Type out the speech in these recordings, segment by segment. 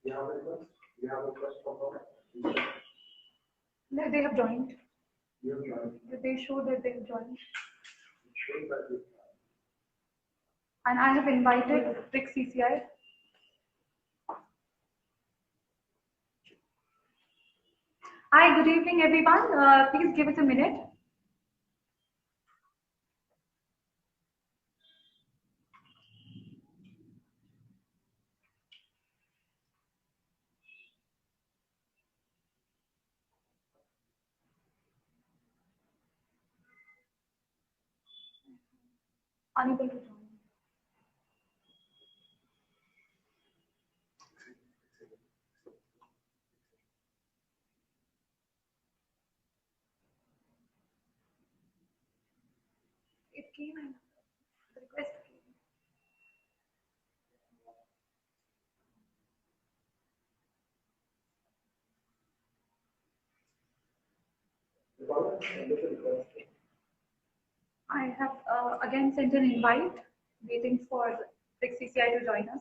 No, they have joined. They show that they have joined. And I have invited Rick CCI. Hi, good evening, everyone. Please give it a minute. Unable to join. It came in. The request came. I have again sent an invite, waiting for Rick CCI to join us.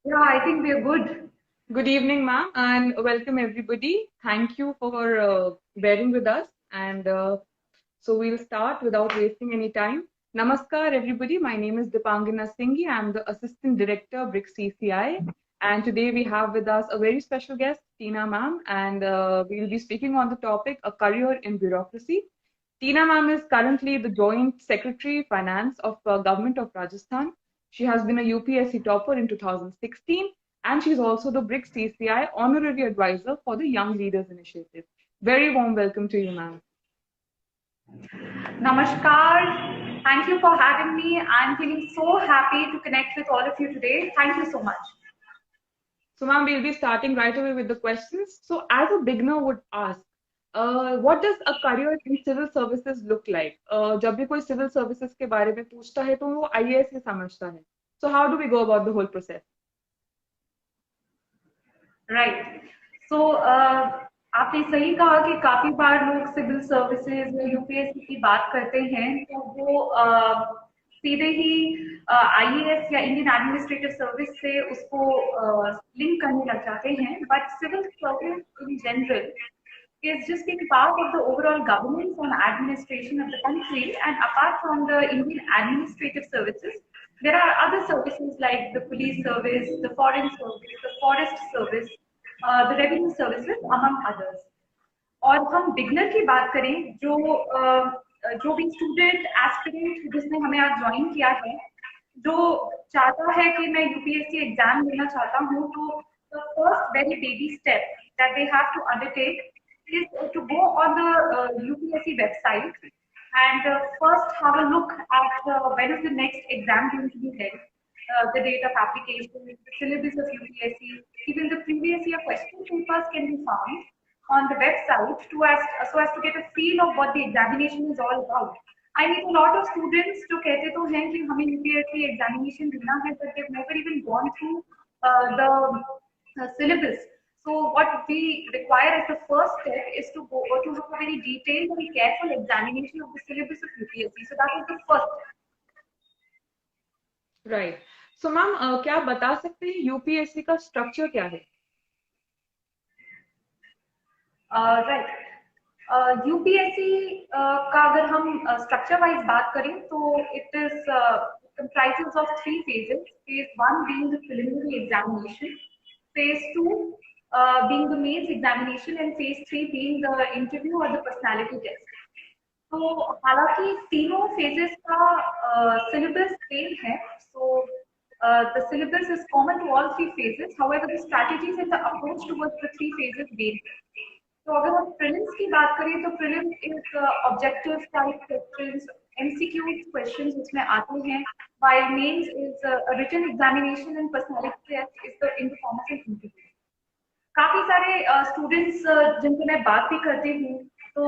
Yeah, I think we are good. Good evening, ma'am, and welcome everybody. Thank you for bearing with us. And so we'll start without wasting any time. Namaskar, everybody. My name is Dipangana Singhi. I'm the Assistant Director, BRICS CCI. And today we have with us a very special guest, Tina ma'am, and we'll be speaking on the topic, a career in bureaucracy. Tina ma'am is currently the Joint Secretary Finance of Government of Rajasthan. She has been a UPSC topper in 2016, and she's also the BRICS CCI Honorary Advisor for the Young Leaders Initiative. Very warm welcome to you, ma'am. Namaskar. Thank you for having me. I'm feeling so happy to connect with all of you today. Thank you so much. So, ma'am, we'll be starting right away with the questions. So, as a beginner would ask, what does a career in civil services look like? जब भी कोई civil services के बारे में पूछता है तो वो IAS ही समझता है. So, how do we go about the whole process? Right. So, आपने सही कहा कि काफी बार लोग सिविल सर्विसेज या यूपीएससी की बात करते हैं तो वो सीधे ही आईएएस या इंडियन एडमिनिस्ट्रेटिव सर्विस से उसको लिंक करने लग जाते हैं, but civil service in general is just being part of the overall governance and administration of the country. And apart from the Indian administrative services, there are other services like the police service, the foreign service, the forest service, the revenue services, among others. और हम beginner की बात करें, जो भी student aspirant जिसने हमें आज ज्वाइन किया है, जो चाहता है कि मैं यूपीएससी एग्जाम देना चाहता हूँ, तो the first very baby step that they have to undertake is to go on the UPSC website and first have a look at when is the next exam going to be held, the date of application, the syllabus of UPSC, even the previous year question papers can be found on the website so as to get a feel of what the examination is all about. I mean, a lot of students जो कहते तो हैं कि हमें UPSC examination देना है, but they've never even gone through the syllabus. So what we require as the first step is to go to have a very detailed and careful examination of the syllabus of UPSC. So that is the first step. Right. So ma'am, क्या आप बता सकते हैं UPSC का structure क्या है? Right. UPSC का अगर हम स्ट्रक्चर वाइज बात करें तो it is comprises of 3 phases. Phase 1 being the preliminary examination, phase 2 being the mains examination, and phase 3 being the interview or the personality test. तो हालांकि तीनों phases का syllabus same है, so the syllabus is common to all 3 phases. However, the strategies and the approach towards the 3 phases vary. तो अगर हम prelims की बात करें तो prelims is objective type questions, MCQ questions उसमें आते हैं, while mains is written examination and personality test is the in the form of interview. काफी सारे स्टूडेंट्स जिनसे मैं बात भी करती हूँ तो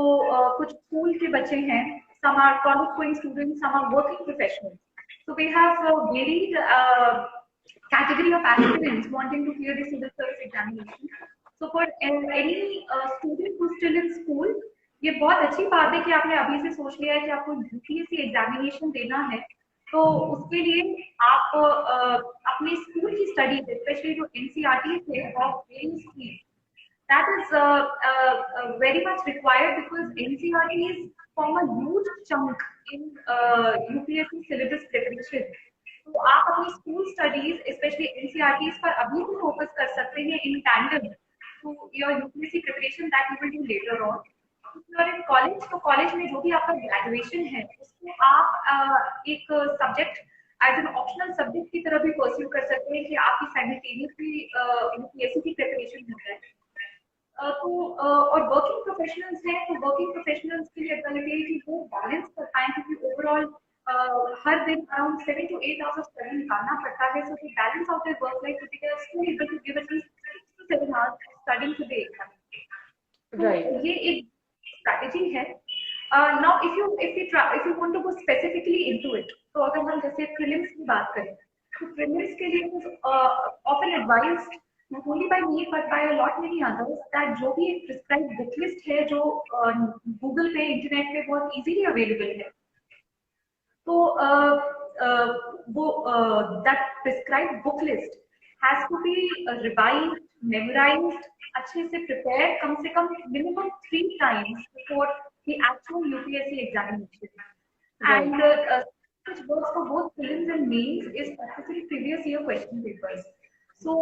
कुछ स्कूल के बच्चे हैं, some are college going students, some are working professionals. So we have a varied category of aspirants wanting to clear the civil service examination. So for any student who's still in school, ये बहुत अच्छी बात है कि आपने अभी से सोच लिया है कि आपको यूपीएससी एग्जामिनेशन देना है। तो उसके लिए आप अपने स्कूल की स्टडीज, स्पेशली जो एनसीईआरटी थे of various field, that is very much required because NCERTs form a huge chunk in UPSC syllabus preparation. तो आप अपनी स्कूल स्टडीज स्पेशली एनसीईआरटीज पर अभी भी फोकस कर सकते हैं in tandem to your UPSC preparation that you will do later on. In college, तो कॉलेज में जो भी आपका ग्रेजुएशन है उसको आप एक subject as an optional subject की तरह भी परस्यू कर सकते हैं कि आपकी साइमल्टेनियसली यूपीएससी की प्रिपरेशन हो जाए। और वर्किंग प्रोफेशनल्स हैं, तो वर्किंग प्रोफेशनल्स के लिए अगर है कि वो बैलेंस कर पाए, क्योंकि ओवरऑल हर दिन around 7 to 8 hours of study निकालना पड़ता है। So to balance out their work life, they are still able to give at least 6 to 7 hours studying to the exam. तो ये एक स्ट्रैटेजी है। Now if you want to go specifically into it, तो अगर हम जैसे prelims की बात करें, तो प्रीलिम्स के लिए often advised not only by me but by a lot many others that जो भी एक prescribed book list है जो गूगल पे, इंटरनेट पे बहुत इजीली अवेलेबल है, तो वो that prescribed book list has to be revised, memorized, अच्छे से प्रिपेयर कम से कम minimum 3 times before the actual UPSC examination. And which works for both prelims and mains is practically previous year question papers. So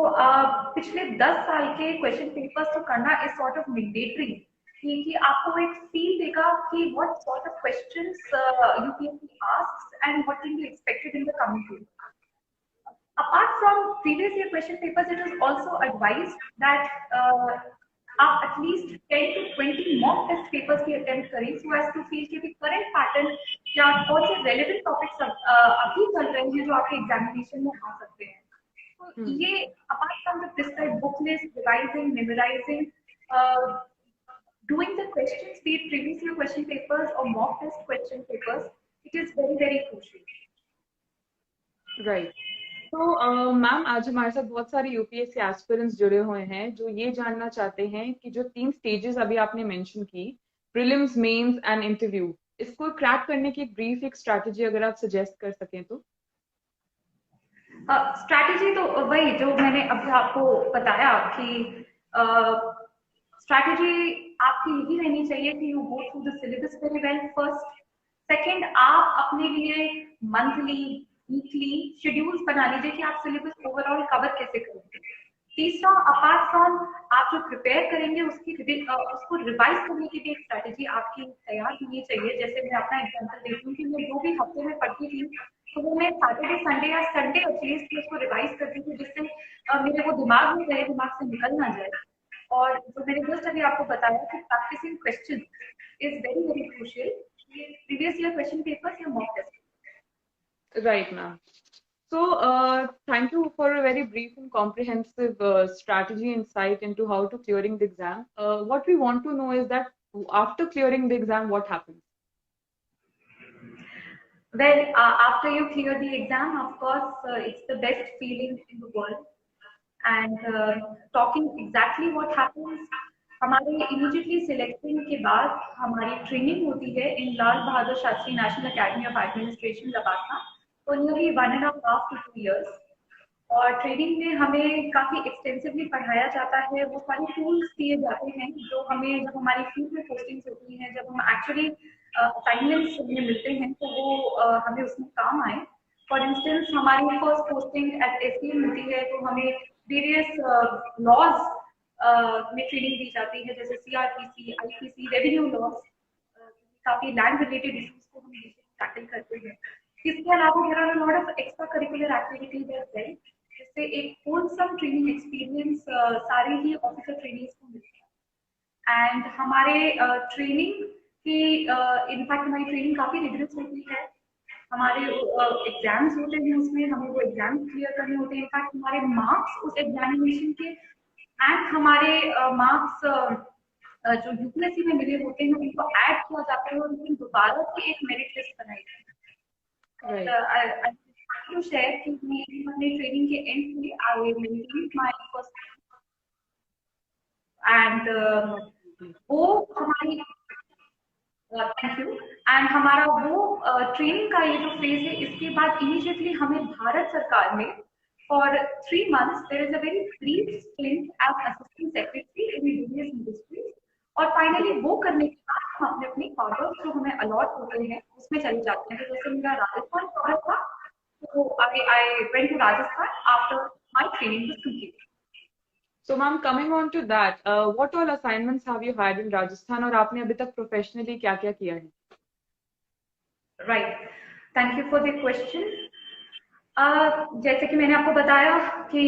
पिछले 10 साल के question papers तो करना is sort of mandatory, कि आपको एक फील देगा कि what sort of questions UPSC asks and what can be expected in the coming future. Apart from previous year question papers, it is also advised that आप at least 10 to 20 mock test papers की attempt करें, so as to feel कि current pattern या कौन से relevant topics अभी चल रहे हैं जो आपके एग्जामिनेशन में आ सकते हैं। तो ये apart from the prescribed book list, revising, memorizing, doing the questions, be it previous year question papers or mock test question papers, it is very very crucial. Right. तो मैम आज हमारे साथ बहुत सारे यूपीएससी एस्पिरेंट्स जुड़े हुए हैं जो ये जानना चाहते हैं कि जो 3 स्टेजेस अभी आपने मेंशन की, प्रीलिम्स, मेंस एंड इंटरव्यू, इसको क्रैक करने की एक ब्रीफ एक स्ट्रैटेजी अगर आप सजेस्ट कर सकें तो। स्ट्रैटेजी तो वही जो मैंने अभी आपको बताया कि स्ट्रैटेजी आपकी यही रहनी चाहिए कि you go through the syllabus very well first. Second, आप अपने लिए मंथली, वीकली शेड्यूल्स बना लीजिए कि आप सिलेबस ओवरऑल कवर कैसे करेंगे। तीसरा, अपार्ट फ्रॉम आप जो प्रिपेयर करेंगे उसको रिवाइज करने की भी एक स्ट्रैटेजी आपकी तैयार होनी चाहिए। जैसे मैं अपना एग्जांपल देती हूँ कि मैं जो भी हफ्ते में पढ़ती थी, तो वो मैं सैटरडे, संडे या संडे एटलीस्ट उसको रिवाइज करती थी, जिससे मेरे वो दिमाग में रहे, दिमाग से निकल ना जाए। और जो मैंने जस्ट अभी आपको बताया कि practising question is very very crucial, previous year question papers या mock test. Right, ma'am. So, thank you for a very brief and comprehensive strategy insight into how to clearing the exam. What we want to know is that after clearing the exam, what happens? Well, after you clear the exam, of course, it's the best feeling in the world. And talking exactly what happens, हमारे immediately selecting के बाद हमारी training होती है in Lal Bahadur Shastri National Academy of Administration LBSNAA, तो nearly 1.5 to 2 years। और training में हमें काफी एक्सटेंसिवली पढ़ाया जाता है, वो सारे टूल्स दिए जाते हैं जो हमें जब हमारी फील्ड में पोस्टिंग्स होती हैं, जब हम एक्चुअली असाइनमेंट्स में मिलते हैं, तो वो हमें उसमें काम आए। फॉर इंस्टेंस, हमारी फर्स्ट पोस्टिंग एट एसडीएम होती है, तो हमें वेरियस लॉज में ट्रेनिंग दी जाती है, जैसे सीआरपीसी, आईपीसी, रेवेन्यू लॉज, काफी लैंड रिलेटेड इश्यूज को हम टैकल करते हैं। इसके अलावा there are a lot of extra curricular activities as well, जिससे एक होलसम ट्रेनिंग एक्सपीरियंस सारे ही ऑफिसर ट्रेनिंग्स को मिलता है। एंड हमारे ट्रेनिंग की इनफैक्ट हमारी ट्रेनिंग काफी रिगरस होती है। हमारे एग्जाम्स होते हैं, उसमें हमें वो एग्जाम्स क्लियर करने होते हैं। इनफैक्ट हमारे मार्क्स उस एग्जामिनेशन के एंड हमारे मार्क्स जो यूपीएससी में मिले होते हैं उनको ऐड किया जाता है और उनको दोबारा से एक मेरिट लिस्ट बनाई जाती है। I to share कि मैं अपने ट्रेनिंग के एंड में I maintained my first and वो हमारी थैंक यू एंड हमारा वो ट्रेनिंग का ये जो फेज है, इसके बाद इमीडिएटली हमें भारत सरकार ने for 3 months there is a very brief stint as assistant secretary in various industries, और फाइनली वो करने के बाद हम अपने अपने क्वार्टर्स जो हमें अलॉट होते हैं उसमें चले जाते हैं। तो जैसे मेरा राजस्थान क्वार्टर था, तो I went to Rajasthan after my training was complete. So, ma'am, coming on to that, what all assignments have you had in Rajasthan और आपने अभी तक professionally क्या क्या किया है? Right, thank you for the question. जैसे कि मैंने आपको बताया कि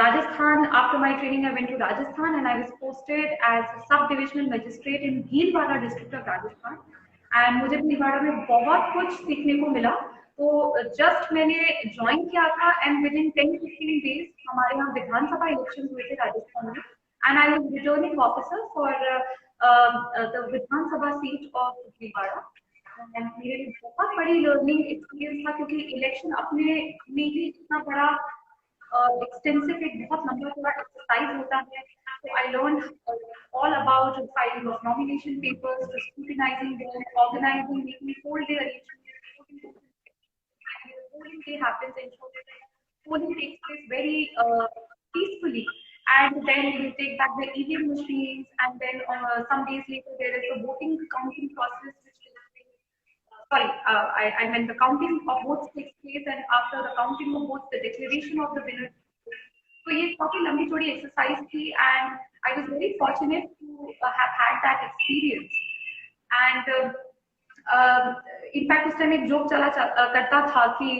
Rajasthan, after my training I went to Rajasthan and I was posted as sub divisional magistrate in Bhilwara district of Rajasthan. And मुझे भीलवाड़ा में बहुत कुछ सीखने को मिला। तो जस्ट मैंने ज्वाइन किया था एंड विद इन 10-15 डेज हमारे यहाँ विधानसभा इलेक्शन हुए थे राजस्थान में, and I was returning officer for the Vidhan Sabha seat of Bhilwara. मेरे लिए बहुत बड़ी लर्निंग एक्सपीरियंस था, क्योंकि इलेक्शन अपने में ही इतना बड़ा एक्सटेंसिव, एक बहुत लंबा पूरा एक्सरसाइज होता है। तो I learn all about filing of nomination papers, scrutinising them, organising, making poll day arrangements, polling day happens, ensure that polling takes place very peacefully, and then you take back the EVM machines, and then some days later there is the voting counting process which takes place. Sorry, I meant the counting of votes takes place, and after the counting of votes, the declaration of the winner. So ये काफी लंबी चौड़ी exercise थी, and I was very fortunate to have had that experience. And in fact उस time एक joke करता था कि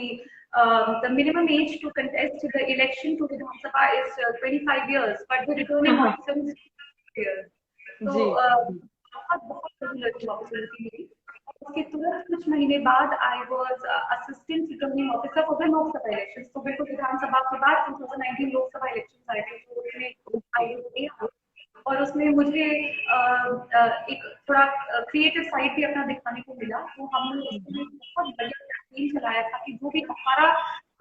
the minimum age to contest the election to Vidhan Sabha is 25 years, but the returning officer is 6 years. So बहुत बड़ी learning opportunity मिली। उसके तुरंत कुछ महीने बाद I was assistant returning officer for the Lok Sabha election. तो बिल्कुल विधानसभा के बाद 2019 लोकसभा इलेक्शन आए थे, तो उसमें आई और उसमें मुझे एक थोड़ा क्रिएटिव साइड भी अपना दिखाने को मिला। तो हमने उसमें बहुत बढ़िया कैंपेन चलाया था कि जो भी 18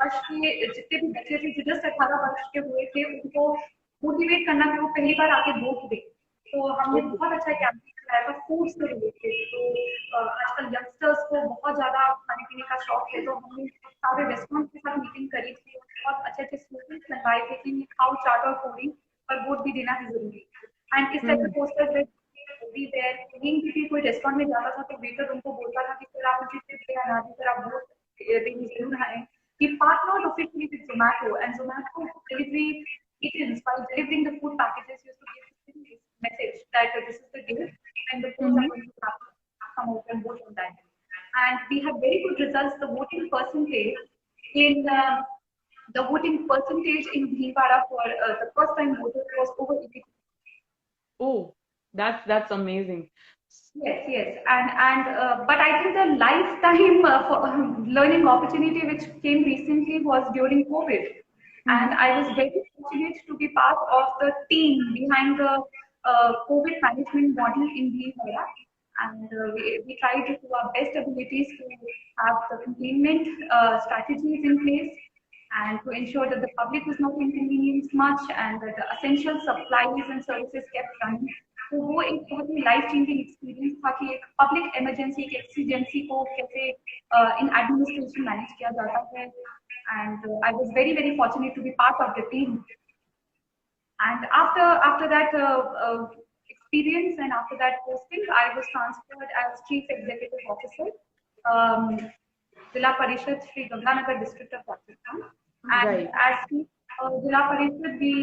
वर्ष के जितने भी बच्चे थे, जो जस्ट 18 वर्ष के हुए थे, उनको मोटिवेट करना कि वो पहली बार आके वोट दे। तो हमने बहुत अच्छा कैंपेन चलाया था फूड से रिलेटेड। तो आजकल यंगस्टर्स को बहुत ज्यादा खाने पीने का शौक है, तो हमने सारे रेस्टोरेंट के साथ मीटिंग करी थी, बहुत अच्छे अच्छे स्लोगन्स बनवाए थे कि खाओ चाट और पूरी, पर वोट भी देना है जरूरी। एंड इस टाइप के पोस्टर्स एवरीवेयर। कहीं भी कोई रेस्टोरेंट में जाता था तो वेटर उनको बोलता था कि सर आप मुझे टिप देना ना दी, सर आप वोट देने जरूर आए। He partnered officially with Zomato, and Zomato delivery agents, while delivering the food packages, used to give this message that this is the day and the polls are going to come out and vote on that. And we have very good results. The voting percentage in Bhilwara for the first time voters was over 80%. Oh, that's amazing. Yes, and but I think the lifetime learning opportunity which came recently was during COVID, and I was very fortunate to be part of the team behind the COVID management model in Bhilwara, and we tried to do our best abilities to have the containment strategies in place, and to ensure that the public was not inconvenienced much, and that the essential supplies and services kept running. तो वो एक बहुत ही life changing experience था कि एक public emergency, एक exigency को कैसे इन एडमिनिस्ट्रेशन मैनेज किया जाता है। And I was very very fortunate to be part of the team. And after that experience and after that posting, I was transferred as chief executive officer Zilla Parishad Shri Ganganagar district of Rajasthan. And right. As Zilla Parishad, we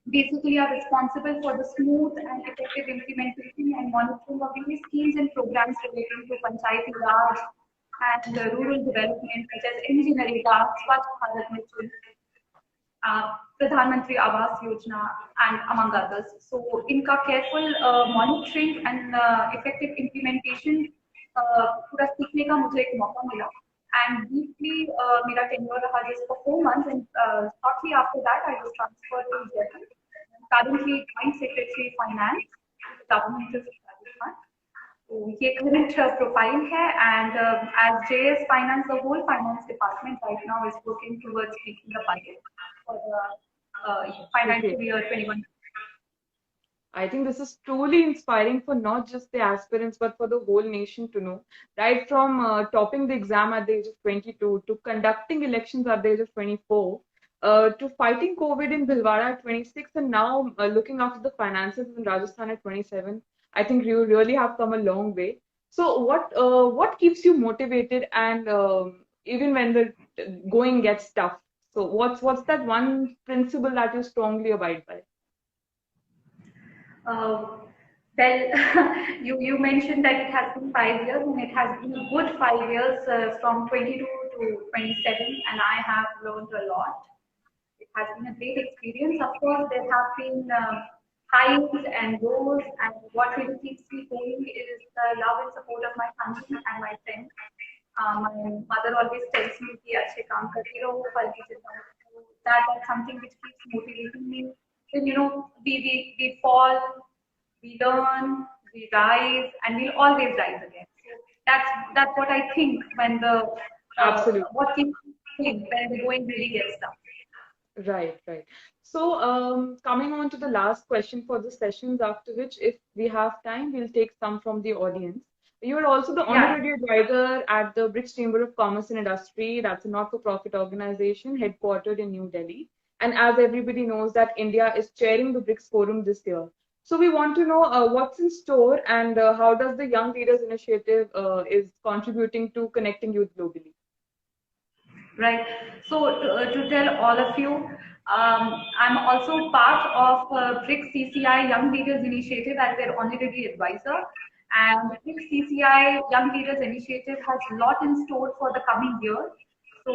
basically are responsible for the smooth and effective implementation and monitoring of various schemes and programs relating to Panchayati Raj and rural development, such as NGNREGA, Swachh Bharat Mission, Pradhan Mantri Awas Yojana, and among others. So, inka careful monitoring and effective implementation पूरा सीखने का मुझे एक मौका मिला। And briefly, मेरा tenure रहा just for 4 months, and shortly after that, I was transferred to Jaipur. Currently, Joint Secretary Finance, Government of Rajasthan. So, ये current profile है, and as JS Finance, the whole finance department right now is working towards making the budget for the financial year 21. I think this is truly inspiring for not just the aspirants, but for the whole nation to know. Right from topping the exam at the age of 22 to conducting elections at the age of 24 to fighting COVID in Bhilwara at 26 and now looking after the finances in Rajasthan at 27. I think you really have come a long way. So what keeps you motivated and even when the going gets tough? So what's that one principle that you strongly abide by? Uh, well, you mentioned that it has been 5 years, and it has been a good 5 years from 22 to 27, and I have learned a lot. It has been a great experience. Of course, there have been highs and lows, and what really keeps me going is the love and support of my family and my friends. My mother always tells me कि अच्छे काम करती रहो फल की चिंता मत करो. That's something which keeps motivating me. Then we fall, we learn, we rise, and we'll always rise again. So that's what I think when the Absolutely. what keeps me going when the going really gets tough. Right, right. So, coming on to the last question for the sessions, after which, if we have time, we'll take some from the audience. You are also the Yeah. honorary advisor at the BRICS Chamber of Commerce and Industry. That's a not-for-profit organization headquartered in New Delhi. And as everybody knows, that India is chairing the BRICS Forum this year. So we want to know what's in store and how does the Young Leaders Initiative is contributing to connecting youth globally. Right. So to tell all of you, I'm also part of BRICS CCI Young Leaders Initiative as their honorary advisor. And BRICS CCI Young Leaders Initiative has a lot in store for the coming year. So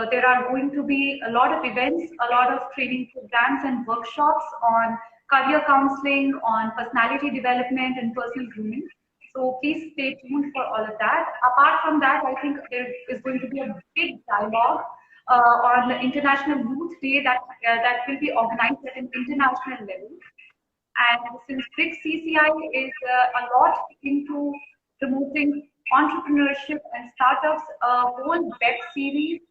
there are going to be a lot of events, a lot of training programs and workshops on career counseling, on personality development and personal grooming. So please stay tuned for all of that. Apart from that, I think there is going to be a big dialogue on the International Youth Day that will be organized at an international level. And since BRICS CCI is a lot into promoting entrepreneurship and startups, a whole web series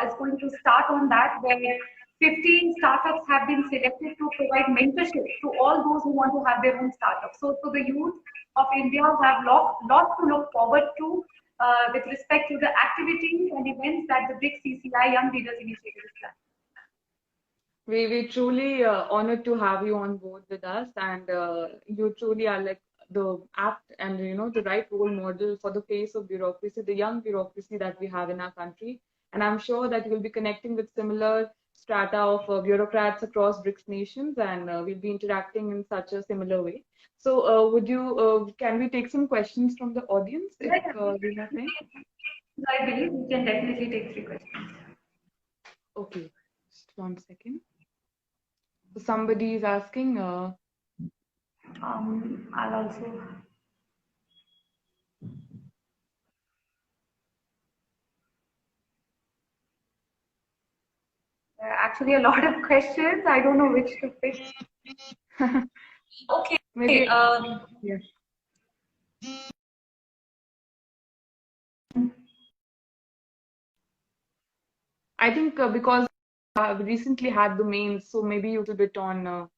is going to start on that, where 15 startups have been selected to provide mentorship to all those who want to have their own startups. So the youth of India have lot to look forward to with respect to the activities and events that the BRICS CCI Young Leaders Initiative is planning. We truly honored to have you on board with us, and you truly are like the apt and the right role model for the face of bureaucracy, the young bureaucracy that we have in our country. And I'm sure that you'll be connecting with similar strata of bureaucrats across BRICS nations, and we'll be interacting in such a similar way. So, can we take some questions from the audience if we have time? I believe we can definitely take 3 questions. Okay, just 1 second. So somebody is asking. I'll also. Actually, a lot of questions. I don't know which to pick. Okay. Maybe. Yes. I think because I've recently had the mains, so maybe a little bit on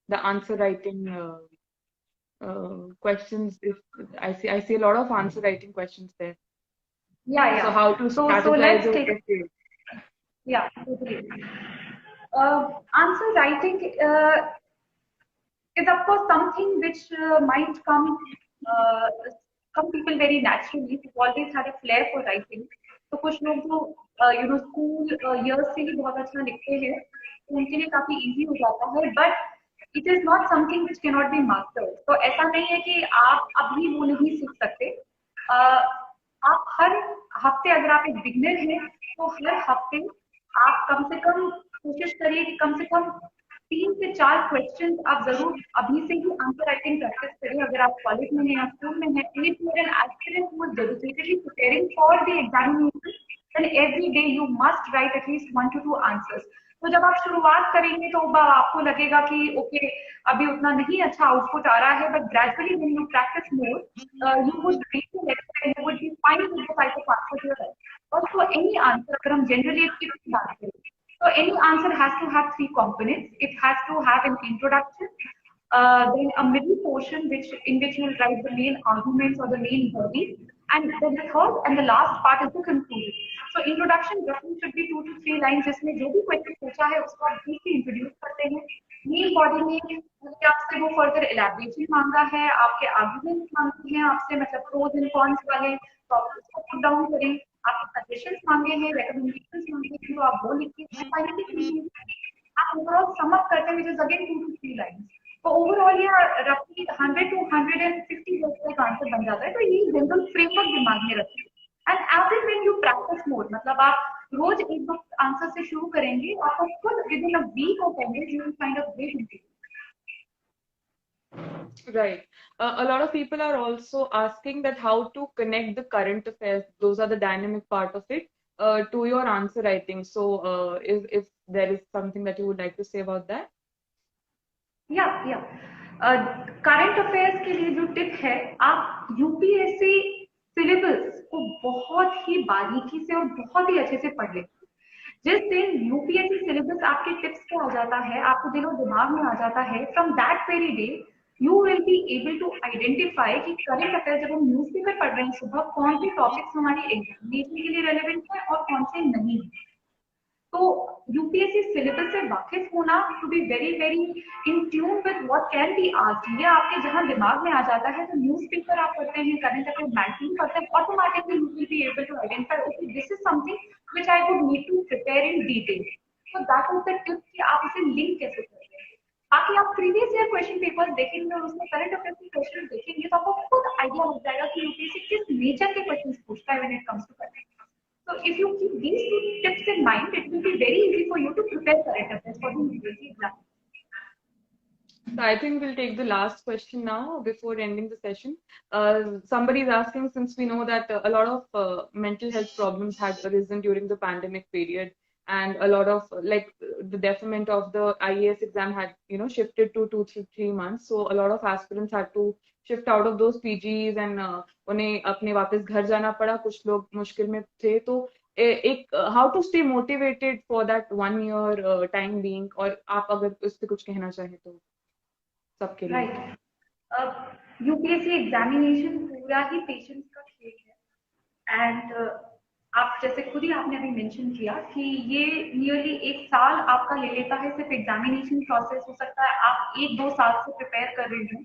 the answer writing questions. If I see a lot of answer writing questions there. Yeah, yeah. So how to strategize? So let's take. Yeah, totally. Answer writing is of course something which might come people very naturally who always had a flair for writing. तो कुछ लोग जो school years से ही बहुत अच्छा लिखते हैं तो उनके लिए काफी easy हो जाता है but it is not something which cannot be mastered. तो ऐसा नहीं है कि आप अभी वो नहीं सीख सकते. आप हर हफ्ते अगर आप एक बिगनर हैं तो हर हफ्ते आप कम से कम कोशिश करिए कि कम से कम 3 से 4 क्वेश्चन आप जरूर अभी से ही आंसर राइटिंग प्रैक्टिस करिए. अगर आप कॉलेज में हैं या स्कूल में हैं, and if you are an aspirant who is dedicatedly preparing for the examination, then every day you must write at least 1 to 2 answers. तो जब आप शुरुआत करेंगे तो आपको लगेगा कि ओके अभी उतना नहीं अच्छा आउटपुट आ रहा है, but gradually when you practise more you would read the lecture and you would be fine with the type of answer you right. Also any answer, अगर हम जनरली एक बात करें, so any answer has to have 3 components. It has to have an introduction, then a middle portion in which you will write the main arguments or the main body, and then the third and the last part is the conclusion. So introduction roughly should be 2 to 3 lines, जिसमें जो भी question पूछा है उसको आप briefly introduce करते हैं. Main body में आपसे वो फर्दर एलैबोरेशन मांगा है, आपके आर्गुमेंट्स मांगे हैं आपसे, मतलब प्रोज एंड कॉन्स वाले टॉपिक्स को पुट डाउन करें, आपके सजेशंस मांगे हैं, रिकमेंडेशंस मांगे हैं, तो आप वो लिखिए. फाइनली आप ओवरऑल सम अप करते हैं, which is again 2 to 3 lines. तो ओवरऑल ये रफली 100 to 150 वर्ड का आंसर बन जाता है. तो ये जनरल फ्रेमवर्क दिमाग में रखिए. And as and when you practise more, मतलब आप रोज एक दो आंसर से शुरू करेंगे, आपको खुद within a week of time you will find a great improvement. Right. A lot of people are also asking that how to connect the current affairs, those are the dynamic part of it, to your answer writing. So, if there is something that you would like to say about that? या current affairs के लिए जो tip है, आप UPSC syllabus को बहुत ही बारीकी से और बहुत ही अच्छे से पढ़ लें. जिस दिन यूपीएससी सिलेबस आपके टिप्स पे आ जाता है, आपको दिलो दिमाग में आ जाता है, from that very day you will be able to identify कि करंट अफेयर जब हम न्यूज़पेपर पढ़ रहे हैं सुबह, कौन से टॉपिक्स हमारी एग्जामिनेशन के लिए रेलेवेंट है और कौन से नहीं. तो यूपीएससी सिलेबस से वाकिफ होना, to be very very in tune with what can be asked, ये आपके जहां दिमाग में आ जाता है, तो न्यूज़पेपर आप पढ़ते हैं, करंट अफेयर मैगजीन पढ़ते हैं, automatically you will be able to identify okay this is something which I would need to prepare in detail. तो दैट इज द टिप कि आप इसे लिंक कैसे करते हैं. बाकी आप प्रीवियस ईयर क्वेश्चन पेपर देखेंगे और उसमें करंट अफेयर के क्वेश्चन देखेंगे तो आपको खुद आइडिया लग जाएगा कि यूपीएससी किस नेचर के क्वेश्चन पूछता है when it comes to current. So if you keep these 2 tips in mind, it will be very easy for you to prepare current affairs for the UPSC exam. So I think we'll take the last question now before ending the session. Somebody is asking, since we know that a lot of mental health problems had arisen during the pandemic period, and a lot of the deferment of the IAS exam had shifted to 2 to 3 months. So a lot of aspirants had to shift out of those PGs and उन्हें अपने वापस घर जाना पड़ा. कुछ लोग मुश्किल में थे. तो एक how to stay motivated for that 1 year time being, और आप अगर इस पे कुछ कहना चाहें तो सबके लिए. राइट. यूपीएससी एग्जामिनेशन पूरा ही पेशेंस का खेल है. एंड आप जैसे खुद ही आपने अभी मेंशन किया कि ये नियरली 1 साल आपका ले लेता है सिर्फ एग्जामिनेशन प्रोसेस. हो सकता है आप 1-2 साल से प्रिपेयर कर रहे हो.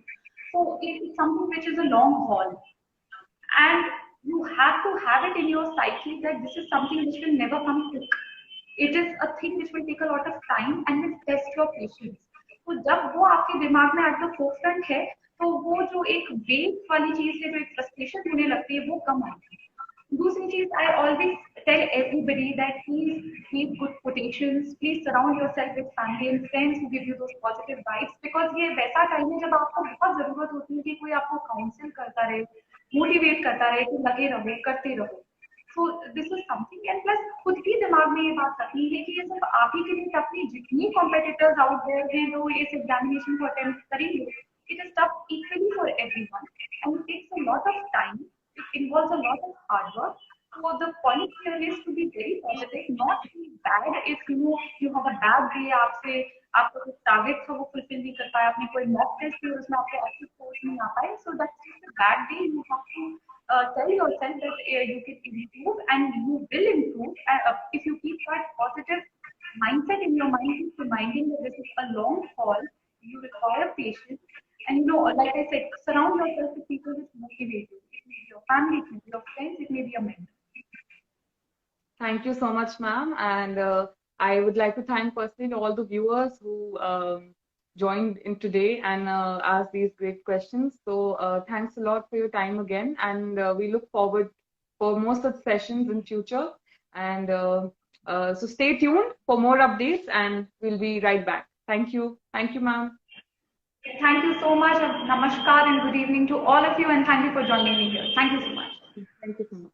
So it is something which is a long haul, and you have to have it in your psyche that this is something which will never come quick. It is a thing which will take a lot of time and will test your patience. तो जब वो आपके दिमाग में at the forefront है, तो वो जो एक वेट वाली चीज है, जो एक फ्रस्ट्रेशन होने लगती है, वो कम आती है. दूसरी चीज, I always tell everybody that please keep good quotations, please surround yourself with family and friends who give you those positive vibes, because ये वैसा टाइम है जब आपको बहुत जरूरत होती है कि कोई आपको काउंसिल करता रहे, मोटिवेट करता रहे कि लगे रहो, करते रहो. So this is something, and plus खुद भी दिमाग में ये बात रखनी है कि ये सिर्फ आप ही के लिए टफ नहीं, जितनी कॉम्पिटिटर्स आउट देयर हैं जो इस एग्जामिनेशन को अटेम्प्ट करेंगे, it is tough equally for everyone and it takes a lot of time. It involves a lot of hard work. So the point here is to be very positive, not be bad if you have a bad day. आपको कुछ target था वो fulfil नहीं कर पाए, आपने कोई mock test किया उसमें आपको अच्छी स्कोर्स नहीं आ पाए. So that's just a bad day. You have to tell yourself that you can improve and you will improve if you keep that positive mindset in your mind, keep reminding that this is a long haul. You require patience. And like I said, surround yourself with people who motivate you. It may be your family, it may be your friends, it may be a mentor. Thank you so much, ma'am. And I would like to thank personally all the viewers who joined in today and asked these great questions. So thanks a lot for your time again. And we look forward for more such sessions in future. And so stay tuned for more updates and we'll be right back. Thank you. Thank you, ma'am. Thank you so much. Namaskar and good evening to all of you, and thank you for joining me here. Thank you so much. Thank you so much.